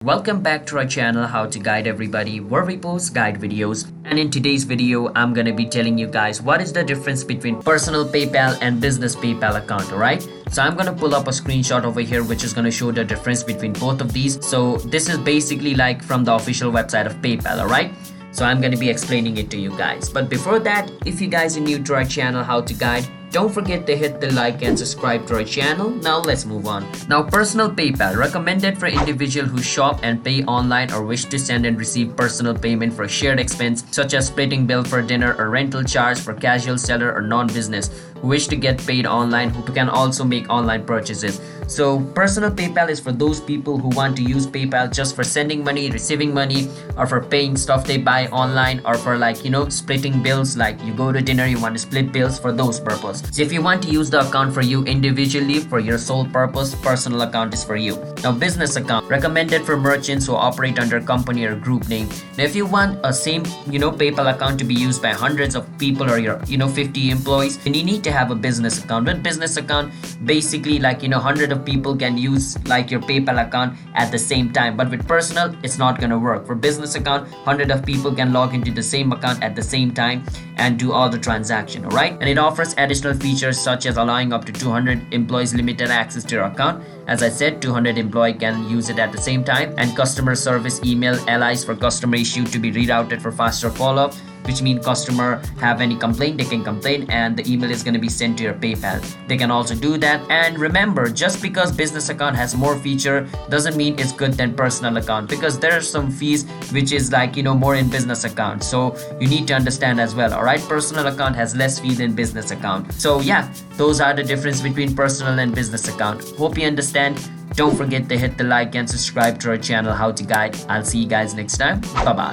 Welcome back to our channel How to Guide Everybody, where we post guide videos. And in today's video I'm gonna be telling you guys what is the difference between personal PayPal and business PayPal account. Alright, so I'm gonna pull up a screenshot over here which is gonna show the difference between both of these. So this is basically like from the official website of PayPal. Alright, so I'm gonna be explaining it to you guys, but before that, if you guys are new to our channel How to Guide, don't forget to hit the like and subscribe to our channel. Now let's move on. Now, personal PayPal, recommended for individuals who shop and pay online or wish to send and receive personal payment for shared expense such as splitting bill for dinner or rental charge for casual seller or non-business who wish to get paid online, who can also make online purchases. So personal PayPal is for those people who want to use PayPal just for sending money, receiving money, or for paying stuff they buy online, or for splitting bills, like you go to dinner, you want to split bills for those purposes. So if you want to use the account for you individually for your sole purpose, personal account is for you. Now, business account, recommended for merchants who operate under company or group name. Now, if you want a same PayPal account to be used by hundreds of people or your 50 employees, then you need to have a business account. With business account, basically 100 of people can use your PayPal account at the same time, but with personal it's not gonna work. For business account, 100 of people can log into the same account at the same time and do all the transaction. All right, and it offers additional features such as allowing up to 200 employees limited access to your account. As I said, 200 employee can use it at the same time, and customer service email allies for customer issue to be rerouted for faster follow-up, which means customer have any complaint, they can complain and the email is going to be sent to your PayPal. They can also do that. And remember, just because business account has more feature doesn't mean it's good than personal account, because there are some fees which is more in business account, so you need to understand as well. All right, personal account has less fee than business account. So yeah, those are the difference between personal and business account. Hope you understand. Don't forget to hit the like and subscribe to our channel How to Guide. I'll see you guys next time. Bye bye.